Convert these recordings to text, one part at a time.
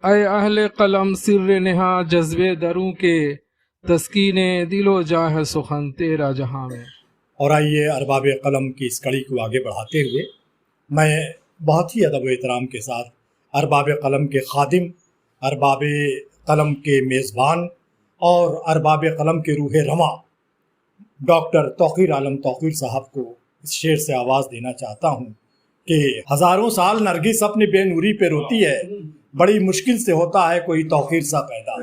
اے اہل قلم سر نہا جذبے دروں کے، تسکین دل و جاہ سخن تیرا جہاں میں۔ اور آئیے ارباب قلم کی اس کڑی کو آگے بڑھاتے ہوئے میں بہت ہی ادب و احترام کے ساتھ ارباب قلم کے خادم، ارباب قلم کے میزبان اور ارباب قلم کے روح رواں ڈاکٹر توقیر عالم توقیر صاحب کو اس شعر سے آواز دینا چاہتا ہوں کہ ہزاروں سال نرگس اپنی بے نوری پہ روتی ہے، بڑی مشکل سے ہوتا ہے کوئی توقیر سا پیدا،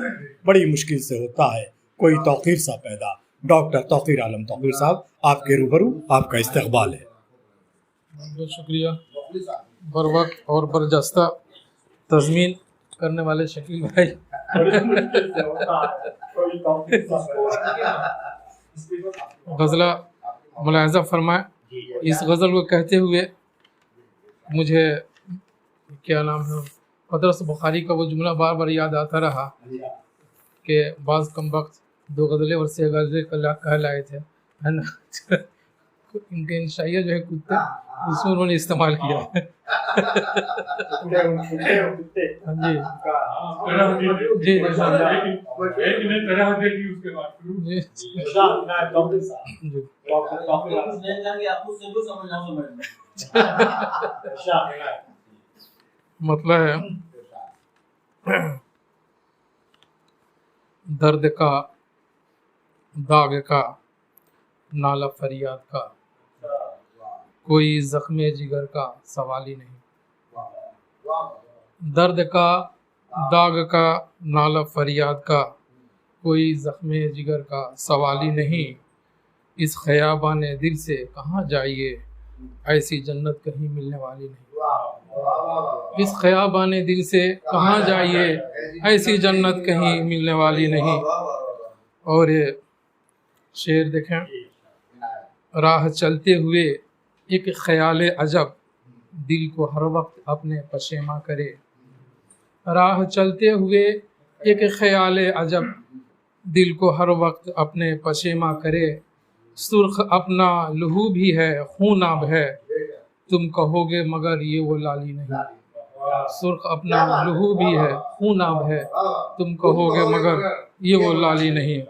بڑی مشکل سے ہوتا ہے کوئی توقیر سا پیدا۔ ڈاکٹر توقیر عالم توقیر صاحب، آپ کے روبرو آپ کا استقبال ہے۔ بہت شکریہ۔ بر وقت اور برجستہ تضمین کرنے والے شکیل بھائی، غزلہ ملاحظہ فرمائے۔ اس غزل کو کہتے ہوئے مجھے کیا نام ہے مدرس بخاری کا وہ جملہ بار بار یاد آتا رہا کہ بعض کم وقت دو غزلیں اور سے غزلیں کہہ لائے تھے، ہے نا؟ ان کے انشائیہ جو ہے کتے، اس میں انہوں نے استعمال کیا ہے۔ جی مطلب ہے درد کا، داغ کا، نالہ فریاد کا، کوئی زخم جگر کا سوال ہی نہیں۔ درد کا، داغ کا، نالہ فریاد کا، کوئی زخم جگر کا سوال ہی نہیں۔ اس خیابان دل سے کہاں جائیے، ایسی جنت کہیں ملنے والی نہیں۔ اس خیابان دل سے کہاں جائیے، ایسی جنت کہیں ملنے والی نہیں۔ اور یہ شعر دیکھیں، راہ چلتے ہوئے ایک خیال عجب دل کو ہر وقت اپنے پشیماں کرے۔ راہ چلتے ہوئے ایک خیال عجب دل کو ہر وقت اپنے پشیماں کرے۔ سرخ اپنا لہو بھی ہے، خون آب ہے، تم کہو گے مگر یہ وہ لالی نہیں۔ سرخ اپنا لہو بھی ہے، خون آب ہے، تم کہو گے مگر یہ وہ لالی نہیں۔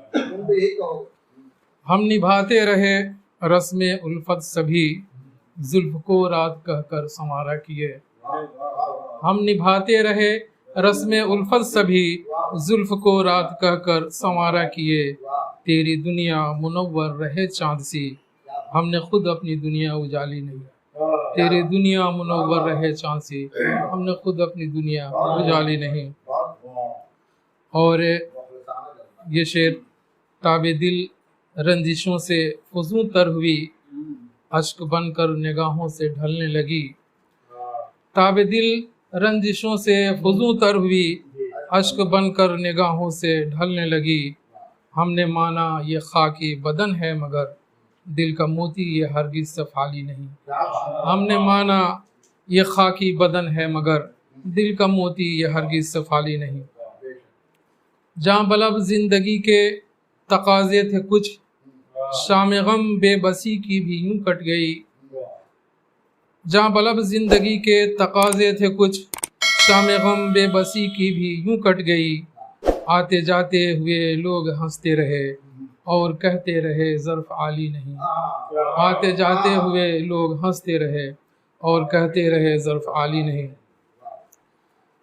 ہم نبھاتے رہے رسم الفت سبھی، زلف کو رات کہہ کر سنوارا کیے۔ ہم نبھاتے رہے رسم الفت سبھی، زلف کو رات کہہ کر سنوارا کیے۔ تیری دنیا منور رہے چاند سی، ہم نے خود اپنی دنیا اجالی نہیں۔ تیری دنیا منور رہے چاند سی، ہم نے خود اپنی دنیا اجالی نہیں۔ اور یہ شعر تاب دل رنجشوں سے فزوں تر ہوئی، اشک بن کر نگاہوں سے ڈھلنے لگی۔ تاب دل رنجشوں سے فزوں تر ہوئی، اشک بن کر نگاہوں سے ڈھلنے لگی۔ ہم نے مانا یہ خاکی بدن ہے مگر دل کا موتی یہ ہرگز صفالی نہیں۔ ہم نے مانا یہ خاکی بدن ہے مگر دل کا موتی یہ ہرگز صفالی نہیں۔ جاں بلب زندگی کے تقاضے تھے کچھ، شام غم بے بسی کی بھی یوں کٹ گئی۔ جاں بلب زندگی کے تقاضے تھے کچھ، شام غم بے بسی کی بھی یوں کٹ گئی۔ آتے جاتے ہوئے لوگ ہنستے رہے اور کہتے رہے ظرف عالی نہیں۔ آتے جاتے ہوئے لوگ ہنستے رہے اور کہتے رہے ظرف عالی نہیں۔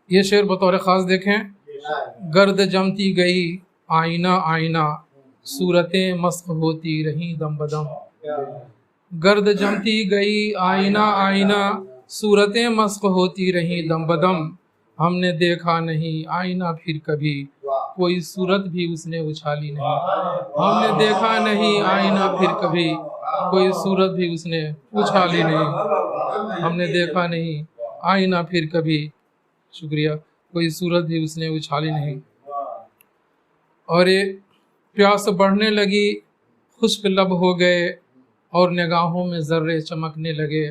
یہ شعر بطور خاص دیکھیں۔ گرد جمتی گئی آئینہ آئینہ، صورتیں مسخ ہوتی رہیں دم بدم۔ گرد جمتی گئی آئینہ آئینہ، صورتیں مسخ ہوتی رہیں دم بدم۔ ہم نے دیکھا نہیں آئینہ پھر کبھی، کوئی صورت بھی اس نے اچھالی نہیں۔ ہم نے دیکھا نہیں آئینہ پھر کبھی، کوئی صورت بھی اس نے اچھالی نہیں۔ ہم نے دیکھا نہیں آئینہ پھر کبھی، شکریہ، کوئی صورت بھی اس نے اچھالی نہیں۔ اور یہ پیاس بڑھنے لگی، خشک لب ہو گئے اور نگاہوں میں ذرے چمکنے لگے۔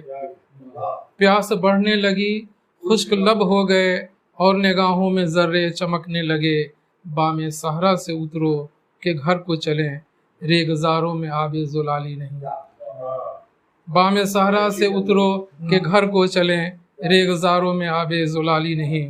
پیاس بڑھنے لگی، خشک لب ہو گئے اور نگاہوں میں ذرے چمکنے لگے۔ بام صحرا سے اترو کہ گھر کو چلیں، ریگزاروں میں آب زلالی نہیں۔ بام صحرا سے اترو کہ گھر کو چلیں، ریگزاروں میں آب زلالی نہیں۔